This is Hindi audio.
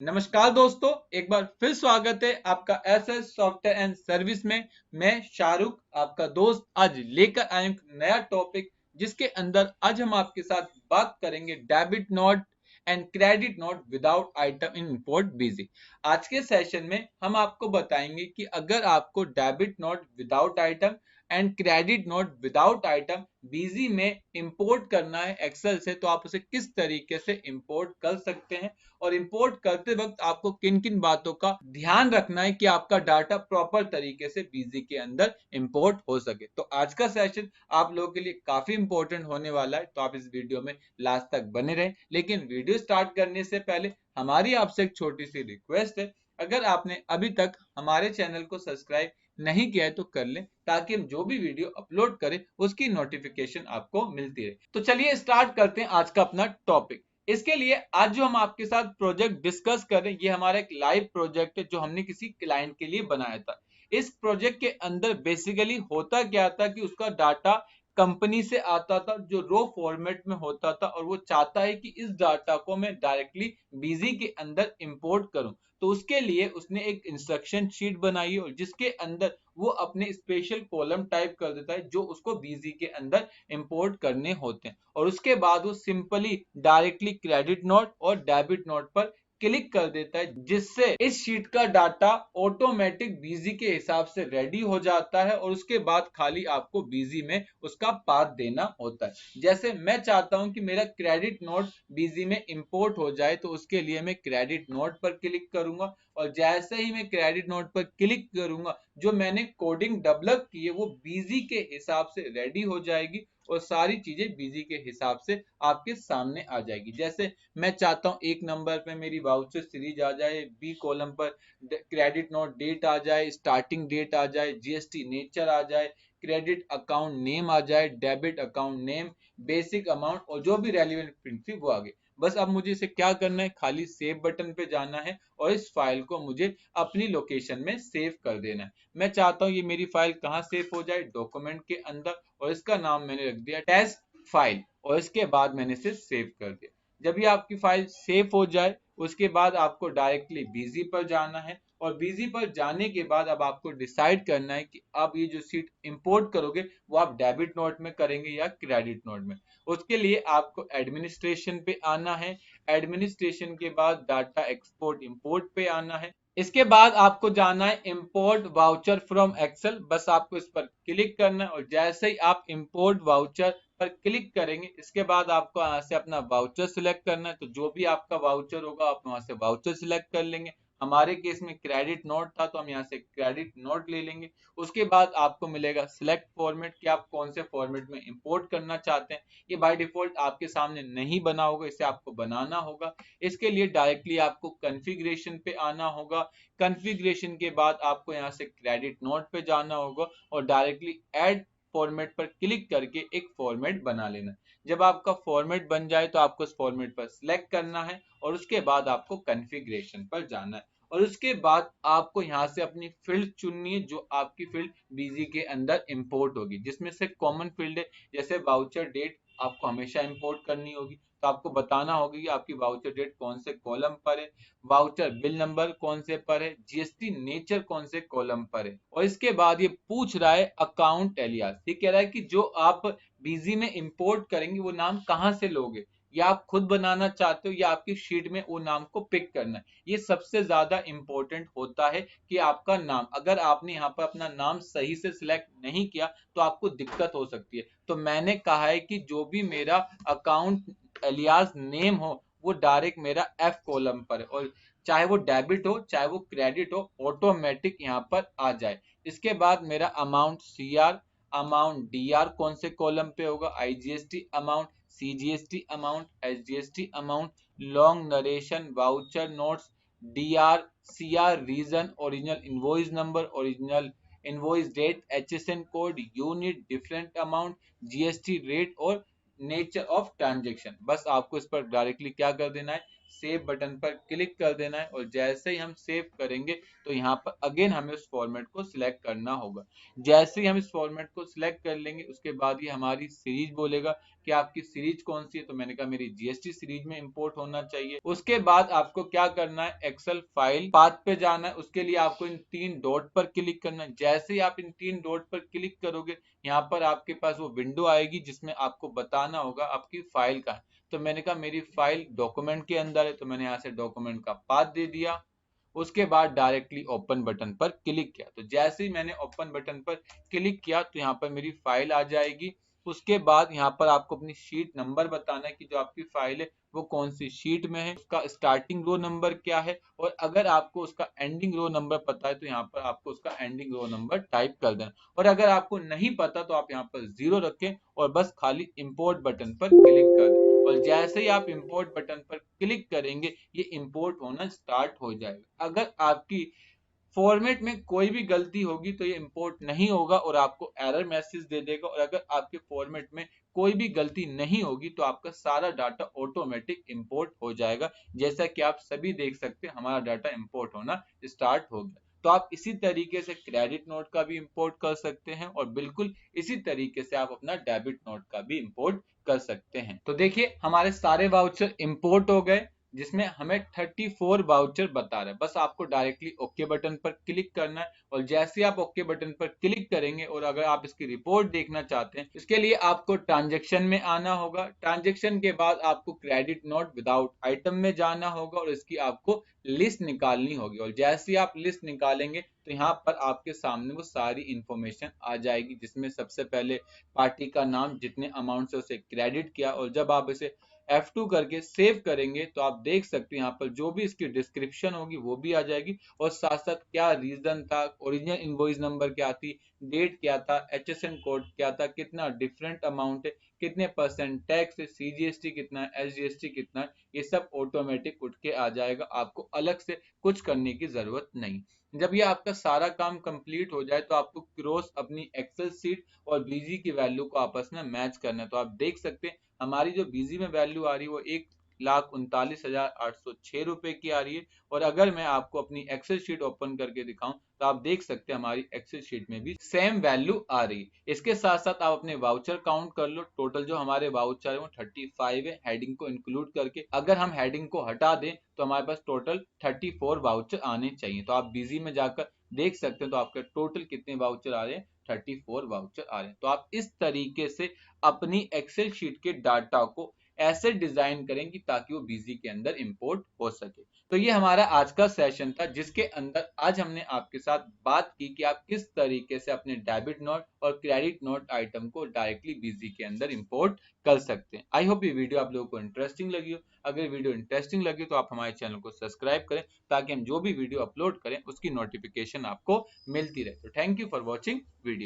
नमस्कार दोस्तों, एक बार फिर स्वागत है आपका एसएस सॉफ्टवेयर एंड सर्विस में। मैं शाहरुख आपका दोस्त आज लेकर आया हूं एक नया टॉपिक, जिसके अंदर आज हम आपके साथ बात करेंगे debit note and credit note without item in import बीजी। आज के सेशन में हम आपको बताएंगे कि अगर आपको debit note without item and credit note without item BG में इंपोर्ट करना है एक्सेल से, तो आप उसे किस तरीके से इंपोर्ट कर सकते हैं और इंपोर्ट करते वक्त आपको किन किन बातों का ध्यान रखना है कि आपका डाटा प्रॉपर तरीके से बीजी के अंदर इंपोर्ट हो सके। तो आज का सेशन आप लोगों के लिए काफी इंपॉर्टेंट होने वाला है, तो आप इस वीडियो में लास्ट तक बने रहें। लेकिन वीडियो स्टार्ट करने से पहले हमारी आपसे एक छोटी सी रिक्वेस्ट है, अगर आपने अभी तक हमारे चैनल को सब्सक्राइब नहीं किया है तो कर लें, ताकि हम जो भी वीडियो अपलोड करें उसकी नोटिफिकेशन आपको मिलती रहे। तो चलिए स्टार्ट करते हैं आज का अपना टॉपिक। इसके लिए आज जो हम आपके साथ प्रोजेक्ट डिस्कस कर रहे हैं, ये हमारा एक लाइव प्रोजेक्ट है जो हमने किसी क्लाइंट के लिए बनाया था। इस प्रोजेक्ट के अंदर बेसिकली होता क्या था कि उसका डाटा कंपनी से आता था जो रो फॉर्मेट में होता था, और वो चाहता है कि इस डाटा को मैं डायरेक्टली बीजी के अंदर इंपोर्ट करूं। तो उसके लिए उसने एक इंस्ट्रक्शन शीट बनाई है, और जिसके अंदर वो अपने स्पेशल कॉलम टाइप कर देता है जो उसको बीजी के अंदर इंपोर्ट करने होते हैं, और उसके बाद वो सिंपली डायरेक्टली क्रेडिट नोट और डेबिट नोट पर क्लिक कर देता है, जिससे इस शीट का डाटा ऑटोमेटिक बीजी के हिसाब से रेडी हो जाता है, और उसके बाद खाली आपको बीजी में उसका पाथ देना होता है। जैसे मैं चाहता हूं कि मेरा क्रेडिट नोट बीजी में इंपोर्ट हो जाए, तो उसके लिए मैं क्रेडिट नोट पर क्लिक करूंगा, और जैसे ही मैं क्रेडिट नोट पर क्लिक करूंगा, जो मैंने कोडिंग डेवलप की है वो बीजी के हिसाब से रेडी हो जाएगी, और सारी चीजें बीजी के हिसाब से आपके सामने आ जाएगी। जैसे मैं चाहता हूं एक नंबर पे मेरी वाउचर सीरीज आ जाए, बी कॉलम पर क्रेडिट नोट डेट आ जाए, स्टार्टिंग डेट आ जाए, जीएसटी नेचर आ जाए, क्रेडिट अकाउंट नेम आ जाए, debit account name, basic amount, और जो भी रेलिवेंट फील्ड थी वो आ गई। बस अब मुझे इसे क्या करना है, खाली सेव बटन पे जाना है और इस फाइल को मुझे अपनी लोकेशन में सेव कर देना है। मैं चाहता हूं ये मेरी फाइल कहाँ सेव हो जाए, डॉक्यूमेंट के अंदर, और इसका नाम मैंने रख दिया टेस्ट फाइल, और इसके बाद मैंने इसे सेव कर दिया। जब ये आपकी फाइल सेव हो जाए, उसके बाद आपको डायरेक्टली बीजी पर जाना है, और बीजी पर जाने के बाद अब आपको डिसाइड करना है कि आप ये जो सीट इंपोर्ट करोगे वो आप डेबिट नोट में करेंगे या क्रेडिट नोट में। उसके लिए आपको एडमिनिस्ट्रेशन पे आना है, एडमिनिस्ट्रेशन के बाद डाटा एक्सपोर्ट इंपोर्ट पे आना है, इसके बाद आपको जाना है इंपोर्ट वाउचर फ्रॉम एक्सेल। बस आपको इस पर क्लिक करना है, और जैसे ही आप इंपोर्ट वाउचर पर क्लिक करेंगे, इसके बाद आपको यहाँ से अपना वाउचर सिलेक्ट करना है। तो जो भी आपका वाउचर होगा आप वहां से वाउचर सिलेक्ट कर लेंगे। हमारे केस में क्रेडिट नोट था, तो हम यहाँ से क्रेडिट नोट ले लेंगे। उसके बाद आपको मिलेगा सिलेक्ट फॉर्मेट कि आप कौन से फॉर्मेट में इंपोर्ट करना चाहते हैं। ये बाय डिफॉल्ट आपके सामने नहीं बना होगा, इसे आपको बनाना होगा। इसके लिए डायरेक्टली आपको कॉन्फ़िगरेशन पे आना होगा। कॉन्फ़िगरेशन के बाद आपको यहाँ से क्रेडिट नोट पे जाना होगा, और डायरेक्टली ऐड फॉर्मेट पर क्लिक करके एक फॉर्मेट बना लेना। जब आपका फॉर्मेट बन जाए तो आपको उस फॉर्मेट पर सिलेक्ट करना है, और उसके बाद आपको कॉन्फ़िगरेशन पर जाना है, और उसके बाद आपको यहाँ से अपनी फील्ड चुननी है जो आपकी फील्ड बीजी के अंदर इंपोर्ट होगी, जिसमें से कॉमन फील्ड है जैसे वाउचर डेट आपको हमेशा इंपोर्ट करनी होगी। तो आपको बताना होगा कि आपकी वाउचर डेट कौन से कॉलम पर है, वाउचर बिल नंबर कौन से पर है, जीएसटी नेचर कौन से कॉलम पर है। और इसके बाद ये पूछ रहा है अकाउंट एलियास, ये कह रहा है कि जो आप बीजी में इंपोर्ट करेंगे वो नाम कहाँ से लोगे, या आप खुद बनाना चाहते हो या आपकी शीट में वो नाम को पिक करना है। ये सबसे ज्यादा इंपॉर्टेंट होता है कि आपका नाम, अगर आपने यहाँ पर अपना नाम सही से सिलेक्ट नहीं किया तो आपको दिक्कत हो सकती है। तो मैंने कहा है कि जो भी मेरा अकाउंट एलियास नेम हो वो डायरेक्ट मेरा एफ कॉलम पर है, और चाहे वो डेबिट हो चाहे वो क्रेडिट हो, ऑटोमेटिक यहाँ पर आ जाए। इसके बाद मेरा अमाउंट सीआर, अमाउंट डीआर कौन से कॉलम पे होगा, IGST amount, CGST amount, SGST amount, long narration, voucher notes, DR, CR reason, original invoice number, original invoice date, HSN code, unit, different amount, GST rate, और नेचर ऑफ ट्रांजेक्शन। बस आपको इस पर डायरेक्टली क्या कर देना है, सेव बटन पर क्लिक कर देना है, और जैसे ही हम सेव करेंगे तो यहाँ पर अगेन हमें उस फॉर्मेट को सिलेक्ट करना होगा। जैसे ही हम इस फॉर्मेट को सिलेक्ट कर लेंगे उसके बाद ये हमारी सीरीज बोलेगा कि आपकी सीरीज कौन सी है, तो मैंने कहा मेरी जीएसटी सीरीज में इंपोर्ट होना चाहिए। उसके बाद आपको क्या करना है, एक्सेल फाइल पाथ पे जाना है। उसके लिए आपको इन 3 डॉट पर क्लिक करना है। जैसे ही आप इन 3 डॉट पर क्लिक करोगे, यहाँ पर आपके पास वो विंडो आएगी जिसमें आपको बताना होगा आपकी फाइल का है। तो मैंने कहा मेरी फाइल डॉक्यूमेंट के अंदर है, तो मैंने यहाँ से डॉक्यूमेंट का पाथ दे दिया। उसके बाद डायरेक्टली ओपन बटन पर क्लिक किया। तो जैसे ही मैंने ओपन बटन पर क्लिक किया तो यहाँ पर मेरी फाइल आ जाएगी। उसके बाद यहाँ पर आपको अपनी शीट नंबर बताना है कि जो आपकी फाइल है वो कौन सी शीट में है, उसका स्टार्टिंग रो नंबर क्या है, और अगर आपको उसका एंडिंग रो नंबर पता है तो यहाँ पर आपको उसका एंडिंग रो नंबर टाइप कर देना। और अगर आपको नहीं पता तो आप यहाँ पर 0 रखें और बस खाली इंपोर्ट बटन पर क्लिक कर दें। और जैसे ही आप इंपोर्ट बटन पर क्लिक करेंगे ये इंपोर्ट होना स्टार्ट हो जाएगा। अगर आपकी फॉर्मेट में कोई भी गलती होगी तो ये इंपोर्ट नहीं होगा और आपको एरर मैसेज दे देगा। और अगर आपके फॉर्मेट में कोई भी गलती नहीं होगी तो आपका सारा डाटा ऑटोमेटिक इंपोर्ट हो जाएगा। जैसा कि आप सभी देख सकते हैं हमारा डाटा इंपोर्ट होना स्टार्ट हो गया। तो आप इसी तरीके से क्रेडिट नोट का भी इंपोर्ट कर सकते हैं और बिल्कुल इसी तरीके से आप अपना डेबिट नोट का भी इंपोर्ट कर सकते हैं। तो देखिए हमारे सारे वाउचर इंपोर्ट हो गए जिसमें हमें 34 वाउचर बता रहा है। बस आपको डायरेक्टली ओके बटन पर क्लिक करना है और जैसे आप ओके बटन पर क्लिक करेंगे और अगर आप इसकी रिपोर्ट देखना चाहते हैं इसके लिए आपको ट्रांजैक्शन में आना होगा। ट्रांजैक्शन के बाद आपको क्रेडिट नोट विदाउट आइटम में जाना होगा और इसकी आपको लिस्ट निकालनी होगी। और जैसे आप लिस्ट निकालेंगे तो यहाँ पर आपके सामने वो सारी इंफॉर्मेशन आ जाएगी जिसमें सबसे पहले पार्टी का नाम, जितने अमाउंट से उसे क्रेडिट किया, और जब आप इसे F2 करके सेव करेंगे तो आप देख सकते हैं यहाँ पर जो भी इसकी डिस्क्रिप्शन होगी वो भी आ जाएगी और साथ साथ क्या रीजन था, ओरिजिनल इनवॉइस नंबर क्या थी, डेट क्या था, HSN कोड क्या था, कितना डिफरेंट अमाउंट है, कितने परसेंट टैक्स है, CGST कितना है, SGST कितना है, ये सब ऑटोमेटिक उठ के आ जाएगा। आपको अलग से कुछ करने की जरूरत नहीं। जब ये आपका सारा काम कंप्लीट हो जाए तो आपको क्रॉस अपनी एक्सेल सीट और बीजी की वैल्यू को आपस में मैच करना है। तो आप देख सकते हैं हमारी जो बीजी में वैल्यू आ रही है वो 1,39,806 रुपए की आ रही है। और अगर मैं आपको अपनी एक्सेल शीट ओपन करके दिखाऊं तो आप देख सकते हैं हमारी एक्सेल शीट में भी सेम वैल्यू आ रही है। इसके साथ साथ आप अपने वाउचर काउंट कर लो। टोटल जो हमारे वाउचर है वो 35 है हेडिंग को इंक्लूड करके। अगर हम हेडिंग को हटा दें तो हमारे पास टोटल 34 वाउचर आने चाहिए। तो आप बिजी में जाकर देख सकते हैं तो आपके टोटल कितने वाउचर आ रहे हैं, 34 वाउचर आ रहे हैं। तो आप इस तरीके से अपनी एक्सेल शीट के डाटा को ऐसे डिजाइन करें कि ताकि वो बीजी के अंदर इंपोर्ट हो सके। तो ये हमारा आज का सेशन था जिसके अंदर आज हमने आपके साथ बात की कि आप किस तरीके से अपने डेबिट नोट और क्रेडिट नोट आइटम को डायरेक्टली बीजी के अंदर इंपोर्ट कर सकते हैं। आई होप ये वीडियो आप लोगों को इंटरेस्टिंग लगी हो। अगर वीडियो इंटरेस्टिंग लगी तो आप हमारे चैनल को सब्सक्राइब करें ताकि हम जो भी वीडियो अपलोड करें उसकी नोटिफिकेशन आपको मिलती रहे। तो thank you for watching video.